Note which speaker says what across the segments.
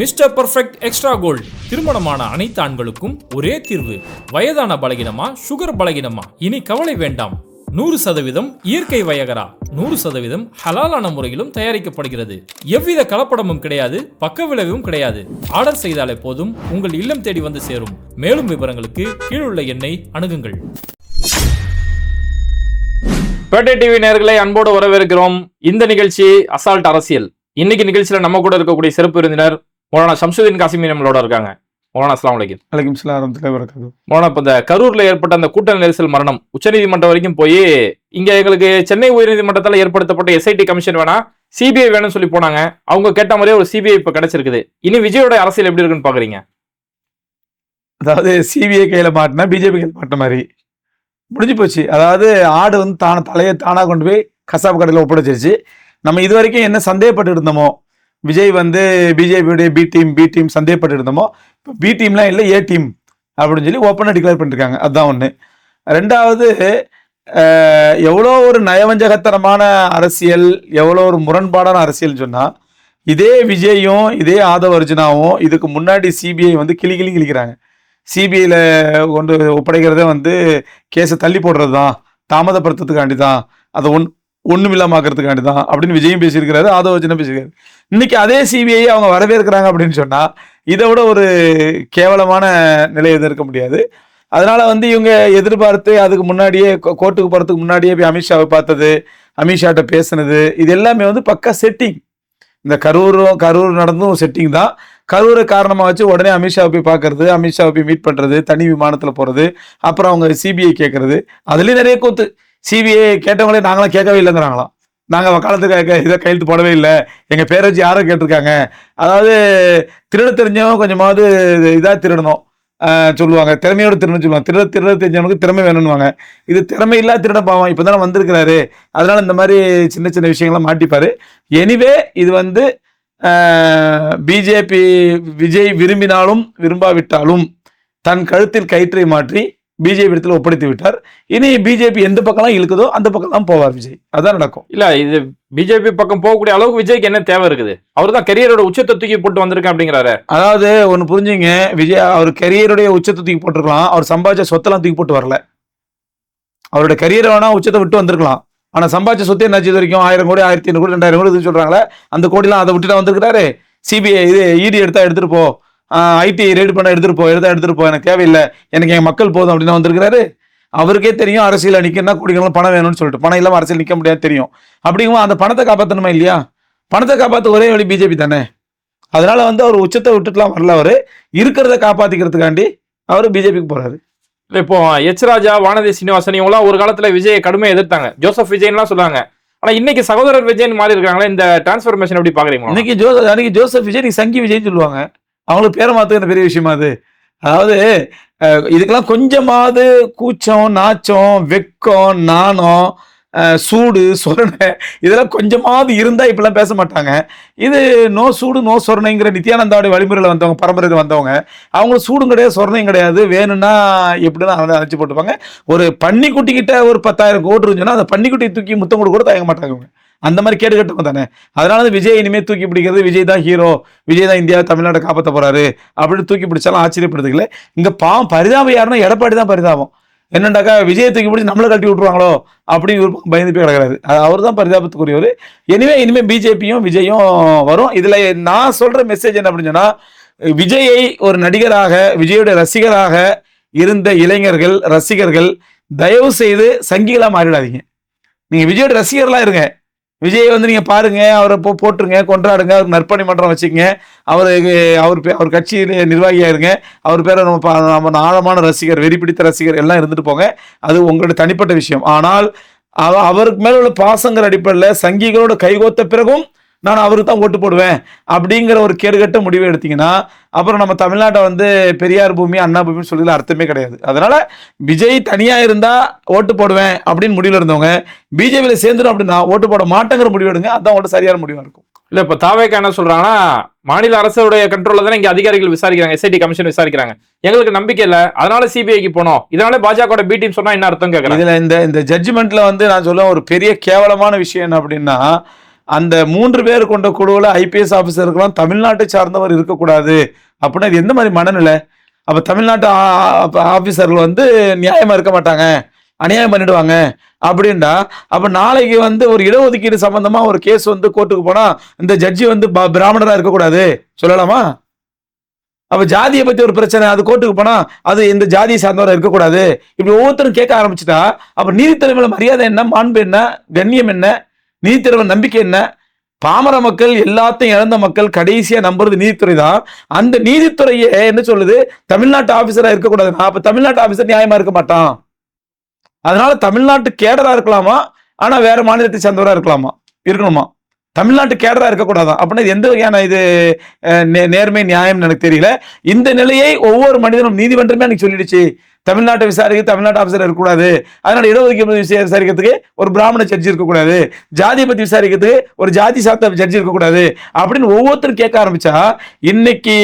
Speaker 1: Mister perfect extra gold திருமணமான அனைத்து ஆண்களுக்கும் ஒரே தீர்வு. வயதான பலகினமா, சுகர் பலகினமா, இனி கவலை வேண்டாம். 100% இயற்கை வயகரா, 100% ஹலாலான முறையிலும் தயாரிக்கப்படுகிறது. எவ்வித கலப்படமும் கிடையாது, பக்க விளைவும் கிடையாது. ஆர்டர் செய்தாலே போதும், உங்கள் இல்லம் தேடி வந்து சேரும். மேலும் விவரங்களுக்கு கீழுள்ள எண்ணை அணுகுங்கள். பேட்டை டிவி நேயர்களை அன்போடு வரவேற்கிறோம். இந்த நிகழ்ச்சி அசால்ட் அரசியல். இன்னைக்கு நிகழ்ச்சியில நம்ம கூட இருக்கக்கூடிய சிறப்பு விருந்தினர் மௌலானா ஷம்சுதீன் காசிமி நம்மளோட இருக்காங்க. மௌலானா அஸ்ஸலாமு அலைக்கும்.
Speaker 2: வலைக்கும் ஸலாம் வரஹ்மத்துல்லாஹி வபரகாத்துஹு.
Speaker 1: மௌலானா, இப்ப இந்த கரூர்ல ஏற்பட்ட அந்த கூட்ட நெரிசல் மரணம் உச்சநீதிமன்றம் வரைக்கும் போய் இங்க எங்களுக்கு சென்னை உயர்நீதிமன்றத்தால் ஏற்படுத்தப்பட்ட எஸ்ஐடி கமிஷன் வேணா, சிபிஐ வேணும்னு சொல்லி போனாங்க. அவங்க கேட்ட மாதிரியே ஒரு சிபிஐ இப்ப கிடைச்சிருக்குது. இனி விஜயோட அரசியல் எப்படி இருக்குன்னு பாக்குறீங்க?
Speaker 2: அதாவது சிபிஐ கையில மாட்டினா பிஜேபி கையில மாட்டின மாதிரி முடிஞ்சு போச்சு. அதாவது ஆடு வந்து தலையை தானா கொண்டு போய் கசாப்பு கடையில் ஒப்படைச்சிருச்சு. நம்ம இது வரைக்கும் என்ன சந்தேகப்பட்டு இருந்தோமோ, விஜய் வந்து பிஜேபியுடைய பி டீம் சந்தேகப்பட்டு இருந்தோமோ, இப்போ பி டீம்லாம் இல்லை, ஏ டீம் அப்படின்னு சொல்லி ஓப்பனாக டிக்ளேர் பண்ணிருக்காங்க. அதுதான் ஒன்று. ரெண்டாவது, எவ்வளோ ஒரு நயவஞ்சகத்தனமான அரசியல், எவ்வளோ ஒரு முரண்பாடான அரசியல்னு சொன்னால், இதே விஜயும் இதே ஆதவ அர்ஜுனாவும் இதுக்கு முன்னாடி சிபிஐ வந்து கிளிக்கிறாங்க. சிபிஐயில் கொண்டு ஒப்படைக்கிறதே வந்து கேஸை தள்ளி போடுறது தான், தாமதப்படுத்துறதுக்காண்டி தான், அதை ஒண்ணுமில்லாமக்கிறதுக்காண்டி தான் அப்படின்னு விஜயும் பேசியிருக்கிறாரு, ஆதவ அர்ஜுனா பேசியிருக்காரு. இன்னைக்கு அதே சிபிஐ அவங்க வரவேற்கிறாங்க அப்படின்னு சொன்னா இதை விட ஒரு கேவலமான நிலை எதுவும் இருக்க முடியாது. அதனால வந்து இவங்க எதிர்பார்த்து அதுக்கு முன்னாடியே கோர்ட்டுக்கு போறதுக்கு முன்னாடியே போய் அமித்ஷாவை பார்த்தது, அமித்ஷாட்ட பேசுனது, இது எல்லாமே வந்து பக்கா செட்டிங். இந்த கரூர் நடந்தும் செட்டிங் தான். கரூரை காரணமாக வச்சு உடனே அமித்ஷாவை போய் பார்க்கறது, அமித்ஷாவை போய் மீட் பண்றது, தனி விமானத்தில் போறது, அப்புறம் அவங்க சிபிஐ கேட்கறது, அதுலேயும் நிறைய கூத்து. சிபிஐ கேட்டவங்களே நாங்களாம் கேட்கவே இல்லைங்கிறாங்களாம். நாங்கள் வக்காலத்துக்கு இதை கையெழுத்து போடவே இல்லை, எங்கள் பேரை வச்சு யாரோ கேட்டிருக்காங்க. அதாவது திருட தெரிஞ்சவங்க கொஞ்சமாவது இதாக திருடணும் சொல்லுவாங்க, திறமையோடு திருடணும்னு சொல்லுவாங்க. திருட தெரிஞ்சவனுக்கு திறமை வேணும்னுவாங்க. இது திறமை இல்லா திருட பாவம், இப்போ தானே வந்திருக்கிறாரு, அதனால இந்த மாதிரி சின்ன சின்ன விஷயங்கள்லாம் மாட்டிப்பாரு. எனிவே இது வந்து பிஜேபி விஜய் விரும்பினாலும் விரும்பாவிட்டாலும் தன் கழுத்தில் கயிற்றை மாற்றி பிஜேபி இடத்துல ஒப்படைத்து விட்டார். இனி பிஜேபி எந்த பக்கம்லாம் இழுக்குதோ அந்த பக்கம் தான் போவார் விஜய். அதான் நடக்கும்.
Speaker 1: இல்ல, இது பிஜேபி பக்கம் போகக்கூடிய அளவுக்கு விஜய்க்கு என்ன தேவை இருக்குது? அவர் தான் கரியரோட உச்சத்தை தூக்கி போட்டு வந்திருக்கேன் அப்படிங்கிறாரு.
Speaker 2: அதாவது ஒன்னு புரிஞ்சுங்க, விஜய் அவர் கரியருடைய உச்சத்தை தூக்கி போட்டிருக்கலாம், அவர் சம்பாதிச்ச சொத்தெல்லாம் தூக்கி போட்டு வரல. அவருடைய கரியரை வேணா உச்சத்தை விட்டு வந்திருக்கலாம், ஆனா சம்பாதிச்ச சொத்து என்ன இது வரைக்கும் 1000 கோடி 1500 கோடி 2000 கோடி சொல்றாங்களே, அந்த கோடிலாம் அதை விட்டுட்டு வந்திருக்கிறாரு. சிபிஐ இது இடி எடுத்தா எடுத்துட்டு போ, ஐடி ரெடி பண்ண எடுத்துட்டு போ, எனக்கு தேவையில்லை, எனக்கு என் மக்கள் போதும் அப்படின்னு வந்திருக்கிறாரு. அவருக்கே தெரியும் அரசியல் நிற்கணும்னா கோடிகளும் பணம் வேணும்னு சொல்லிட்டு, பணம் இல்லாமல் அரசியல் நிற்க முடியாது தெரியும். அப்படிங்கும்போது அந்த பணத்தை காப்பாற்றணுமா இல்லையா? பணத்தை காப்பாற்ற ஒரே வழி பிஜேபி தானே. அதனால வந்து அவர் உச்சத்தை விட்டுட்டுலாம் வரல, அவர் இருக்கிறத காப்பாற்றிக்கிறதுக்காண்டி அவர் பிஜேபிக்கு போறாரு.
Speaker 1: இப்போ எச் ராஜா, வானதி சீனிவாசன் இவங்களாம் ஒரு காலத்துல விஜயை கடுமையை எதிர்த்தாங்க, ஜோசப் விஜய்லாம் சொல்லுவாங்க. ஆனா இன்னைக்கு சகோதரர் விஜய் மாறி இருக்காங்களே, இந்த டிரான்ஸ்பர்மேஷன் எப்படி பாக்குறீங்க?
Speaker 2: இன்னைக்கு ஜோசப் விஜய், நீ சங்கி விஜய்னு சொல்லுவாங்க. அவங்களுக்கு பேரை மாத்துக்கிற பெரிய விஷயமா அது? அதாவது இதுக்கெல்லாம் கொஞ்சமாவது கூச்சம், நாச்சம், வெக்கம், நாணம், சூடு, சொரணை இதெல்லாம் கொஞ்சமாவது இருந்தா இப்பெல்லாம் பேச மாட்டாங்க. இது நோ சூடு நோ சொரணைங்கிற நித்யானந்தாவுடைய வழிமுறையில் வந்தவங்க, பரம்பரையில் வந்தவங்க. அவங்களுக்கு சூடும் கிடையாது, சொரணையும் கிடையாது. வேணும்னா எப்படின்னா அதை அழைச்சி போட்டுப்பாங்க. ஒரு பன்னிக்குட்டிக்கிட்ட ஒரு 10,000 கோடி இருந்துச்சுன்னா அந்த பன்னிக்குட்டியை தூக்கி முத்தம் கூட தயங்க மாட்டாங்க. அந்த மாதிரி கேடு கட்டவங்க தானே. அதனால விஜய் இனிமேல் தூக்கி பிடிக்கிறது, விஜய் தான் ஹீரோ, விஜய் தான் இந்தியா தமிழ்நாட்டை காப்பாற்ற போறாரு அப்படின்னு தூக்கி பிடிச்சாலும் ஆச்சரியப்படுறதுல. இங்க பாவம் பரிதாபம் யாருன்னா எடப்பாடி தான் பரிதாபம். என்னண்டாக்கா விஜயை தூக்கி பிடிச்சி நம்மளை கட்டி விட்டுருவாங்களோ அப்படின்னு பயந்து போய் கிடக்கிறாரு. அவர் தான் பரிதாபத்துக்குரியவர். இனிமே பிஜேபியும் விஜயும் வரும். இதுல நான் சொல்ற மெசேஜ் என்ன அப்படின்னு சொன்னா, விஜயை ஒரு நடிகராக, விஜயோட ரசிகராக இருந்த இளைஞர்கள், ரசிகர்கள் தயவு செய்து சங்கிகளா மாறிடாதீங்க. நீங்க விஜயோட ரசிகர்களா இருங்க. விஜய் வந்து நீங்க பாருங்க, அவரை போட்டுருங்க, கொண்டாடுங்க, அவருக்கு நற்பணி மன்றம் வச்சுக்கங்க, அவர் கட்சியில நிர்வாகியா இருங்க, அவர் பேரை நம்ம ஆழமான ரசிகர், வெறி பிடித்த ரசிகர் எல்லாம் இருந்துட்டு போங்க. அது உங்களுடைய தனிப்பட்ட விஷயம். ஆனால் அவருக்கு மேல உள்ள பாசங்கிற அடிப்படையில் சங்கிகளோட கைகோத்த பிறகும் நான் அவருக்கு தான் ஓட்டு போடுவேன் அப்படிங்கிற ஒரு கேடுகட்ட முடிவை எடுத்தீங்கன்னா அப்புறம் நம்ம தமிழ்நாட்டை வந்து பெரியார் பூமி, அண்ணா பூமின்னு சொல்லல அர்த்தமே கிடையாது. அதனால விஜய் தனியா இருந்தா ஓட்டு போடுவேன் அப்படின்னு முடிவில் இருந்தவங்க பிஜேபியில சேர்ந்துடும் அப்படின்னா ஓட்டு போட மாட்டேங்கிற முடிவு எடுங்க. அதான் ஓட்டு சரியான முடிவா இருக்கும்.
Speaker 1: இல்ல, இப்ப தாவேக்கா என்ன சொல்றாங்கன்னா, மாநில அரசுடைய கண்ட்ரோல்ல தானே இங்க அதிகாரிகள் விசாரிக்கிறாங்க, எஸ்ஐடி கமிஷன் விசாரிக்கிறாங்க, எங்களுக்கு நம்பிக்கை இல்ல, அதனால சிபிஐக்கு போனோம், இதனால பாஜக பி டீம் சொன்னா என்ன அர்த்தம் கேட்கறாங்க.
Speaker 2: இதுல இந்த ஜட்ஜ்மெண்ட்ல வந்து நான் சொல்ல ஒரு பெரிய கேவலமான விஷயம் என்ன அப்படின்னா, அந்த 3 பேர் கொண்ட குழுவில் ஐபிஎஸ் ஆஃபீஸர் இருக்கலாம், தமிழ்நாட்டை சார்ந்தவர் இருக்கக்கூடாது அப்படின்னா இது எந்த மாதிரி மனநிலை? அப்ப தமிழ்நாட்டு ஆபீசர்கள் வந்து நியாயமா இருக்க மாட்டாங்க, அநியாயம் பண்ணிடுவாங்க அப்படின்டா, அப்ப நாளைக்கு வந்து ஒரு இடஒதுக்கீடு சம்பந்தமா ஒரு கேஸ் வந்து கோர்ட்டுக்கு போனா இந்த ஜட்ஜி வந்து பிராமணரா இருக்கக்கூடாது சொல்லலாமா? அப்ப ஜாதியை பத்தி ஒரு பிரச்சனை, அது கோர்ட்டுக்கு போனா அது இந்த ஜாதியை சார்ந்தவரை இருக்கக்கூடாது, இப்படி ஒவ்வொருத்தரும் கேட்க ஆரம்பிச்சுட்டா அப்ப நீதித்துறை மேல மரியாதை என்ன, மாண்பு என்ன, கண்ணியம் என்ன, நீதித்துறை நம்பிக்கை என்ன? பாமர மக்கள் எல்லாத்தையும் இழந்த மக்கள் கடைசியா நம்புறது நீதித்துறை தான். அந்த நீதித்துறையே என்ன சொல்லுது, தமிழ்நாட்டு ஆபீசரா இருக்கக்கூடாதுன்னா அப்ப தமிழ்நாட்டு ஆபீசர் நியாயமா இருக்க மாட்டான். அதனால தமிழ்நாட்டு கேடரா இருக்கலாமா, ஆனா வேற மாநிலத்தை சேர்ந்தவரா இருக்கலாமா, இருக்கணுமா? தமிழ்நாட்டு கேடரா இருக்கக்கூடாதான். அப்படின்னா எந்த வகையான இது நேர்மை நியாயம் எனக்கு தெரியல. இந்த நிலையை ஒவ்வொரு மனிதனும் நீதிமன்றமே அன்னைக்கு சொல்லிடுச்சு, தமிழ்நாட்டை விசாரிக்க தமிழ்நாட்டு ஆபீசர் இருக்கக்கூடாது, அதனால இடஒதுக்கீடு விசாரிக்கிறதுக்கு ஒரு பிராமண ஜட்ஜி இருக்கக்கூடாது, ஜாதியை பத்தி விசாரிக்கிறதுக்கு ஒரு ஜாதி சார்ந்த ஜட்ஜி இருக்கக்கூடாது அப்படின்னு ஒவ்வொருத்தரும் கேட்க ஆரம்பிச்சா இன்னைக்கு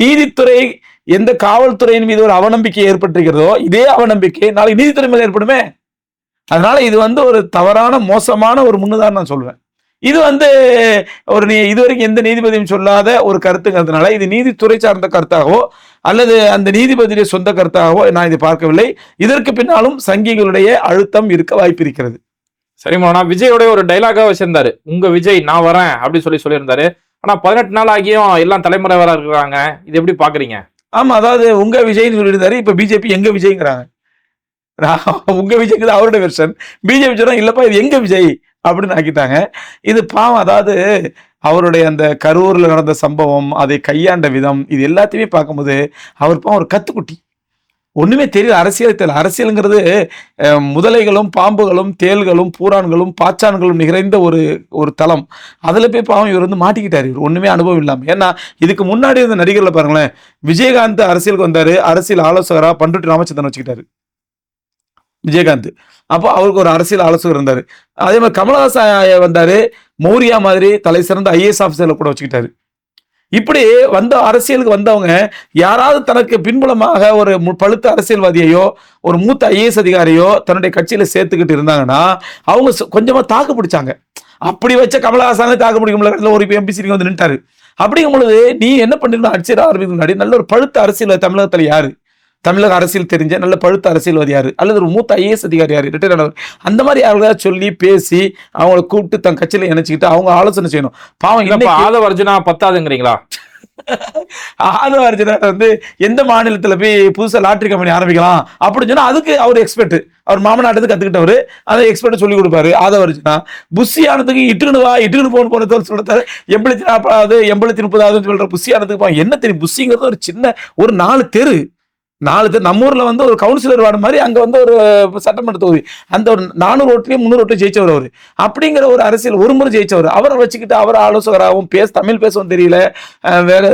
Speaker 2: நீதித்துறை எந்த காவல்துறையின் மீது ஒரு அவநம்பிக்கை ஏற்பட்டிருக்கிறதோ இதே அவநம்பிக்கை நாளைக்கு நீதித்துறை மேல ஏற்படுமே. அதனால இது வந்து ஒரு தவறான மோசமான ஒரு முன்னுதான் நான் சொல்வேன். இது வந்து ஒரு இதுவரைக்கும் எந்த நீதிபதியும் சொல்லாத ஒரு கருத்துங்கிறதுனால இது நீதித்துறை சார்ந்த கருத்தாகவோ அல்லது அந்த நீதிபதியுடைய சொந்த கருத்தாகவோ நான் இதை பார்க்கவில்லை. இதற்கு பின்னாலும் சங்கிகளுடைய அழுத்தம் இருக்க வாய்ப்பு இருக்கிறது.
Speaker 1: சரி மோனா, விஜயோட ஒரு டைலாகா வச்சிருந்தாரு, உங்க விஜய் நான் வரேன் அப்படின்னு சொல்லியிருந்தாரு. ஆனா 18 நாள் ஆகியும் எல்லாம் தலைமுறை வர இருக்கிறாங்க, இது எப்படி பாக்குறீங்க?
Speaker 2: ஆமா, அதாவது உங்க விஜய்னு சொல்லியிருந்தாரு, இப்ப பிஜேபி எங்க விஜய்ங்கிறாங்க. உங்க விஜய்க்கு அவருடைய வெர்ஷன், பிஜேபி சொன்னா இல்லப்பா இது எங்க விஜய் அப்படின்னு ஆக்கிட்டாங்க. இது பாவம். அதாவது அவருடைய அந்த கரூர்ல நடந்த சம்பவம், அதை கையாண்ட விதம், இது எல்லாத்தையுமே பார்க்கும்போது அவர் பாவம் ஒரு கத்துக்குட்டி, ஒண்ணுமே தெரியல, அரசியல் தெரியல. அரசியலுங்கிறது முதலைகளும் பாம்புகளும் தேள்களும் பூரான்களும் பாச்சான்களும் நிறைந்த ஒரு தளம். அதுல போய் பாவம் இவர் வந்து மாட்டிக்கிட்டாரு, இவர் ஒண்ணுமே அனுபவம் இல்லாம. ஏன்னா இதுக்கு முன்னாடி இருந்த நடிகர்ல பாருங்களேன், விஜயகாந்த் அரசியலுக்கு வந்தாரு, அரசியல் ஆலோசகரா பண்ருட்டி ராமச்சந்திரன் வச்சுக்கிட்டாரு விஜயகாந்த். அப்போ அவருக்கு ஒரு அரசியல் ஆலோசகர் இருந்தாரு. அதே மாதிரி கமலஹாசன் வந்தாரு, மௌரியா மாதிரி தலை சிறந்த ஐஏஎஸ் ஆஃபீஸர்ல கூட வச்சுக்கிட்டாரு. இப்படி வந்த அரசியலுக்கு வந்தவங்க யாராவது தனக்கு பின்புலமாக ஒரு பழுத்த அரசியல்வாதியையோ ஒரு மூத்த ஐஏஎஸ் அதிகாரியோ தன்னுடைய கட்சியில சேர்த்துக்கிட்டு இருந்தாங்கன்னா அவங்க கொஞ்சமா தாக்கு பிடிச்சாங்க. அப்படி வச்ச கமலஹாசனை தாக்கு பிடிக்க முடியல, ஒரு எம்பிசி வந்து நின்ட்டாரு. அப்படிங்கும் பொழுது நீ என்ன பண்ணிருந்தா, அரசியல் ஆரம்பிக்கு முன்னாடி நல்ல ஒரு பழுத்த அரசியல் தமிழகத்துல யாரு, தமிழக அரசியல் தெரிஞ்ச நல்ல பழுத்த அரசியல்வாதி யாரு, அல்லது ஒரு மூத்த ஐஏஎஸ் அதிகாரி யாரு, ரிட்டையர்ட் ஆனவர், அந்த மாதிரி யாராவது சொல்லி பேசி அவங்களை கூப்பிட்டு தன் கட்சியில இணைச்சிக்கிட்டு அவங்க ஆலோசனை செய்யணும். பாவம்
Speaker 1: ஆதவ அர்ஜுனா பத்தாதுங்கிறீங்களா?
Speaker 2: ஆதவ அர்ஜுனா வந்து எந்த மாநிலத்துல போய் புதுசா லாட்டரி கம்பெனி ஆரம்பிக்கலாம் அப்படின்னு சொன்னா அதுக்கு அவர் எக்ஸ்பர்ட், அவர் மாமநாட்டுக்கு கத்துக்கிட்டவர், அதை எக்ஸ்பர்ட் சொல்லி கொடுப்பாரு. ஆதவ அர்ஜுனா புஷியானதுக்கு இட்டுன்னு போன சொல்றாரு, 80 30 சொல்ற புஷியானதுக்கு என்ன தெரியும்? புஷிங்கிறது ஒரு சின்ன ஒரு 4 தெரு நம்ம ஊர்ல வந்து ஒரு கவுன்சிலர் வார்டு மாதிரி அங்க வந்து ஒரு சட்டமன்ற தொகுதி, அந்த ஒரு 400 ஓட்டுலயும் 300 ஓட்டு ஜெயிச்சவர் அவரு. அப்படிங்கிற ஒரு அரசியல் ஒரு முறை ஜெயிச்சவர், அவரை வச்சுக்கிட்டு அவர் ஆலோசகராகவும் தமிழ் பேசவும் தெரியல, வேற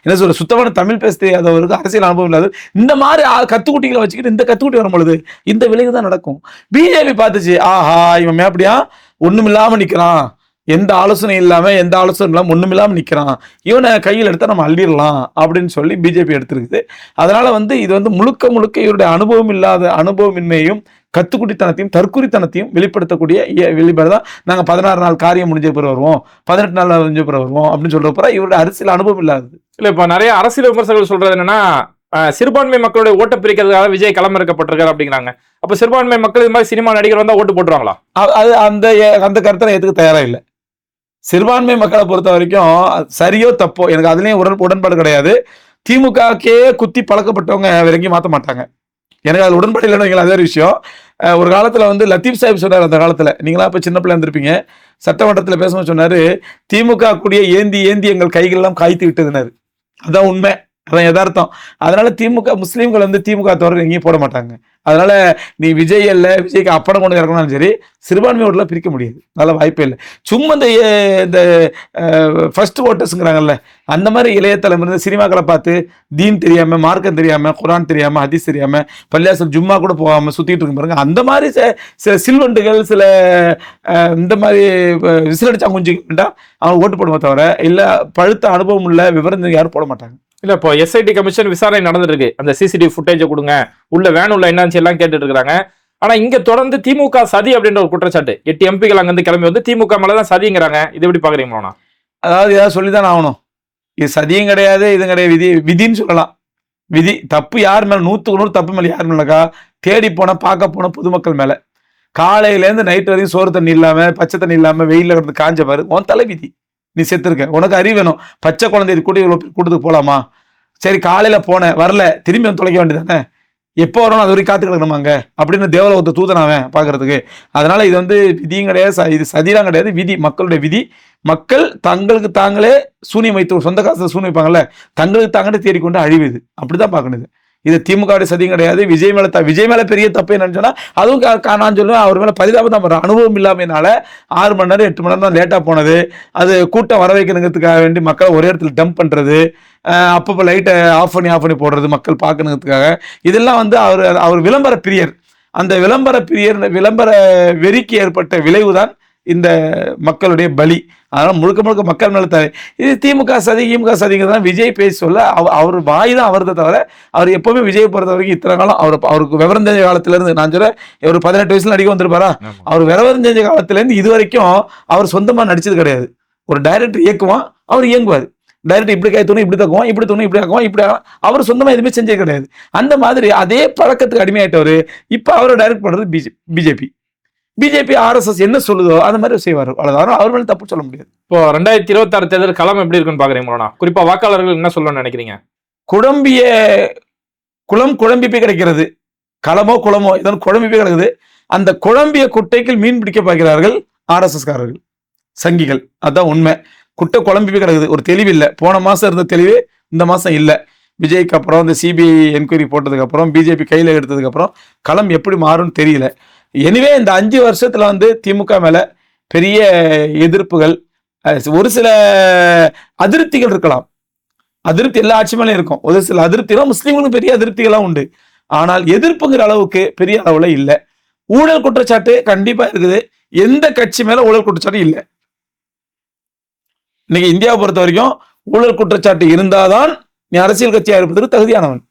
Speaker 2: என்ன சொல்ற சுத்தமான தமிழ் பேச தெரியாதவருக்கு, அரசியல் அனுபவம் இல்லாத இந்த மாதிரி கத்துக்குட்டிகளை வச்சுக்கிட்டு இந்த கத்துக்குட்டி வரும் பொழுது இந்த விளைவு தான் நடக்கும். பிஜேபி பார்த்துச்சு, ஆஹா இவன் அப்படியா ஒண்ணுமில்லாம நிக்கிறான், எந்த ஆலோசனை இல்லாம ஒண்ணுமில்லாம நிக்கிறான், இவனை கையில் எடுத்தா நம்ம அள்ளிடலாம் அப்படின்னு சொல்லி பிஜேபி எடுத்திருக்குது. அதனால வந்து இது வந்து முழுக்க இவருடைய அனுபவமின்மையும் கத்துக்குட்டித்தனத்தையும் தற்குறித்தனத்தையும் வெளிப்படுத்தக்கூடிய வெளிப்பாடு தான். நாங்க 16 நாள் காரியம் முடிஞ்ச பிறகு வருவோம், 18 நாள் முடிஞ்ச பிறகு வருவோம் அப்படின்னு சொல்றப்ப இவருடைய அரசியல் அனுபவம் இல்லாதது.
Speaker 1: இல்ல இப்ப நிறைய அரசியல் விமர்சகர்கள் சொல்றது என்னன்னா, சிறுபான்மை மக்களுடைய ஓட்டை பிரிக்கிறதுக்காக விஜய் களமிறக்கப்பட்டிருக்காரு அப்படிங்கிறாங்க. அப்ப சிறுபான்மை மக்கள் இது மாதிரி சினிமா நடிகர் வந்தா ஓட்டு போட்டுருவாங்களா?
Speaker 2: அது அந்த கருத்தை ஏத்துக்க தயாரா இல்லை. சிறுபான்மை மக்களை பொறுத்த வரைக்கும் சரியோ தப்போ எனக்கு அதுலயும் உடன்பாடு கிடையாது. திமுகக்கே குத்தி பழக்கப்பட்டவங்க வேற எங்கேயும் மாற்ற மாட்டாங்க, எனக்கு அது உடன்பாடு இல்லைன்னு அதே ஒரு விஷயம். ஒரு காலத்துல வந்து லத்தீப் சாஹிப் சொன்னார், அந்த காலத்துல நீங்களா இப்ப சின்ன பிள்ளை இருந்திருப்பீங்க, சட்டமன்றத்துல பேசும்போது சொன்னாரு, திமுக கூடிய ஏந்தி எங்கள் கைகள் எல்லாம் காய்த்து விட்டதுனாரு. அதான் உண்மை, அதான் யதார்த்தம். அதனால முஸ்லீம்கள் வந்து திமுக தவிர எங்கேயும் போட மாட்டாங்க. அதனால நீ விஜய் அல்ல, விஜய்க்கு அப்படம் கொண்டு இறக்கணும் சரி, சிறுபான்மை ஓட்டுலாம் பிரிக்க முடியாது, நல்ல வாய்ப்பே இல்லை. சும்மா இந்த ஃபர்ஸ்ட் ஓட்டர்ஸுங்கிறாங்கல்ல, அந்த மாதிரி இளைய தலைமுறை சினிமாக்களை பார்த்து தீன் தெரியாம, மார்க்கம் தெரியாம, குரான் தெரியாம, ஹதீஸ் தெரியாம, பள்ளியாசல் ஜும்மா கூட போகாம சுத்திட்டு இருக்கு பாருங்க, அந்த மாதிரி சில சில்வண்டுகள், சில இந்த மாதிரி விசிலடிச்சா குஞ்சுக்கிட்டா அவங்க ஓட்டு போடுவோம் தவிர இல்ல பழுத்த அனுபவம் உள்ள விவரம் யாரும் போட மாட்டாங்க.
Speaker 1: இல்ல இப்போ எஸ்ஐடி கமிஷன் விசாரணை நடந்துட்டு இருக்கு, அந்த சிசிடிவி ஃபுட்டேஜை கொடுங்க, உள்ள வேன் உள்ள என்னன்னு எல்லாம் கேட்டுட்டு இருக்காங்க. ஆனா இங்க தொடர்ந்து திமுக சதி அப்படின்ற ஒரு குற்றச்சாட்டு 8 எம்பிகள் அங்கிருந்து கிளம்பி வந்து திமுக மேலதான் சதிங்கிறாங்க. இது எப்படி பாக்குறீங்களா?
Speaker 2: அதாவது ஏதாவது சொல்லிதான் ஆகணும். இது சதியும் கிடையாது, இதுவும் கிடையாது, விதின்னு சொல்லலாம். விதி தப்பு யார் மேல 100க்கு 100 தப்பு மேல யார் மேலக்கா? தேடி போன பார்க்க போன பொதுமக்கள் மேல. காலையிலேருந்து நைட் வரைக்கும் சோறு தண்ணி இல்லாம பச்சை தண்ணி இல்லாம வெயில இருந்து காஞ்ச பாரு, உன் தலை விதி. நீ செத்துருக்க, உனக்கு அறிவு வேணும். பச்சை குழந்தை கூட இவ்வளவு கூட்டத்துக்கு போலாமா? சரி காலையில போனேன் வரல, திரும்பி வந்து தொலைக்க வேண்டியதானே? எப்போ வரணும் அது வரைக்கும் காத்து கிடக்கணுமாங்க அப்படின்னு தேவலோகத்தை தூதனாவேன் பாக்குறதுக்கு. அதனால இது வந்து விதியும் கிடையாது, இது சதிலாம் கிடையாது, விதி, மக்களுடைய விதி. மக்கள் தங்களுக்கு தாங்களே சூனியம் வைத்து சொந்த காசுல சூனியம் வைப்பாங்கல்ல, தங்களுக்கு தாங்களே தேடிக்கொண்டு அழிவுது. அப்படிதான் பார்க்கணும். இது திமுக சதியும் கிடையாது. விஜய் மேல பெரிய தப்பு என்னன்னு சொன்னா, அதுவும் நான் சொல்லுவேன், அவர் மேல பரிதாபம் தான் வரும். அனுபவம் இல்லாமனால 6 மணி நேரம் 8 மணி நேரம் தான் லேட்டா போனது. அது கூட்டம் வர வைக்கணுங்கிறதுக்காக வேண்டி மக்களை ஒரே இடத்துல டம்ப் பண்றது, அப்பப்போ லைட்டை ஆஃப் பண்ணி போடுறது மக்கள் பார்க்கணுங்கிறதுக்காக. இதெல்லாம் வந்து அவர் விளம்பர பிரியர். அந்த விளம்பர வெறிக்கு ஏற்பட்ட விளைவுதான் இந்த மக்களுடைய பலி. அதனால முழுக்க மக்கள் மேல இது திமுக சதி திமுக சதிங்கிறத விஜய் பேசி சொல்ல அவர் வாய் தான் அவர்த தவிர, அவர் எப்பவுமே விஜய் பொறுத்த வரைக்கும் இத்தனை காலம் அவருக்கு விவரம் தெரிஞ்ச காலத்துல இருந்து, நான் சொல்றேன் ஒரு 18 வயசுல நடிக்க வந்திருப்பாரா, அவர் விவரம் தெரிஞ்ச காலத்துல இருந்து இது வரைக்கும் அவர் சொந்தமா நடிச்சது கிடையாது. ஒரு டைரக்டர் இயக்குவான், அவர் இயங்குவார். டைரக்டர் இப்படி கை தோணும் இப்படி தக்குவான், இப்படி தோணும் இப்படி ஆக்குவான், இப்படி அவர் சொந்தமா எதுவுமே செஞ்சே கிடையாது. அந்த மாதிரி அதே பழக்கத்துக்கு அடிமையாயிட்டவர். இப்ப அவரை டைரக்ட் பண்றது பிஜேபி RSS என்ன சொல்லுதோ அந்த மாதிரி செய்வார். அவ்வளவுதான், அவர் மேல தப்பு சொல்ல முடியாது.
Speaker 1: இப்போ 2026 தேர்தல் களம் எப்படி இருக்குன்னு பாக்குறீங்களா? குறிப்பா வாக்காளர்கள் என்ன சொல்லணும்னு நினைக்கிறீங்க?
Speaker 2: குழம்பி போய் கிடைக்கிறது. களமோ குளமோ இதன் குழம்பி போய் கிடக்குது. அந்த குழம்பிய குட்டைக்கு மீன் பிடிக்க பார்க்கிறார்கள் RSS காரர்கள், சங்கிகள். அதான் உண்மை. குட்டை குழம்பி போய் கிடக்குது. ஒரு தெளிவு இல்லை. போன மாசம் இருந்த தெளிவு இந்த மாசம் இல்லை. விஜய்க்கு அப்புறம் இந்த CBI என்கொயரி போட்டதுக்கு அப்புறம், பிஜேபி கையில எடுத்ததுக்கு அப்புறம் களம் எப்படி மாறும்னு தெரியல. எனிவே இந்த 5 வருஷத்துல வந்து திமுக மேல பெரிய எதிர்ப்புகள், ஒரு சில அதிருப்திகள் இருக்கலாம். அதிருப்தி எல்லா ஆட்சி மேலேயும் இருக்கும். ஒரு சில அதிருப்திகளும் முஸ்லீம்களுக்கும் பெரிய அதிருப்திகளாம் உண்டு. ஆனால் எதிர்ப்புங்கிற அளவுக்கு பெரிய அளவுல இல்லை. ஊழல் குற்றச்சாட்டு கண்டிப்பா இருக்குது. எந்த கட்சி மேல ஊழல் குற்றச்சாட்டு இல்லை. இன்னைக்கு இந்தியாவை பொறுத்த வரைக்கும் ஊழல் குற்றச்சாட்டு இருந்தாதான் நீ அரசியல் கட்சியா இருப்பதற்கு தகுதியானவன்.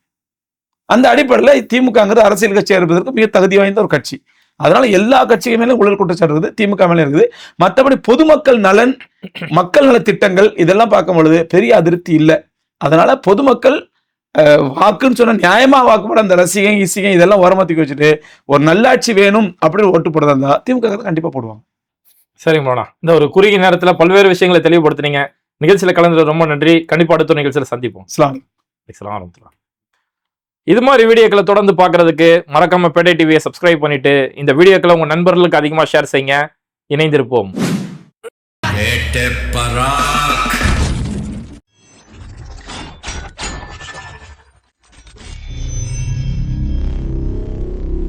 Speaker 2: அந்த அடிப்படையில் திமுகங்கிறது அரசியல் கட்சியா இருப்பதற்கு மிக தகுதி வாய்ந்த ஒரு கட்சி. அதனால எல்லா கட்சிகள் மேலும் ஊழல் குற்றச்சாட்டு இருக்குது, திமுக மேலே இருக்குது. மற்றபடி பொதுமக்கள் நலன், மக்கள் நல திட்டங்கள் இதெல்லாம் பார்க்கும் பொழுது பெரிய அதிருப்தி இல்லை. அதனால பொதுமக்கள் வாக்குன்னு சொன்ன நியாயமா வாக்குப்பட அந்த ரசிகன் இசிகன் இதெல்லாம் ஓரமாத்திக்க வச்சுட்டு ஒரு நல்லாட்சி வேணும் அப்படின்னு ஓட்டு போடுறதா இருந்தா திமுக கண்டிப்பா போடுவாங்க.
Speaker 1: சரிங்க மோனா, இந்த ஒரு குறுகிய நேரத்துல பல்வேறு விஷயங்களை தெளிவுபடுத்தினீங்க. நிகழ்ச்சியில கலந்து ரொம்ப நன்றி. கண்டிப்பா அடுத்த நிகழ்ச்சியில சந்திப்போம். இது மாதிரி வீடியோக்களை தொடர்ந்து பார்க்கறதுக்கு மறக்காம பேட்டை டிவியை சப்ஸ்கிரைப் பண்ணிட்டு இந்த வீடியோக்களை உங்க நண்பர்களுக்கு அதிகமா ஷேர் செய்யுங்க. இணைந்திருப்போம்.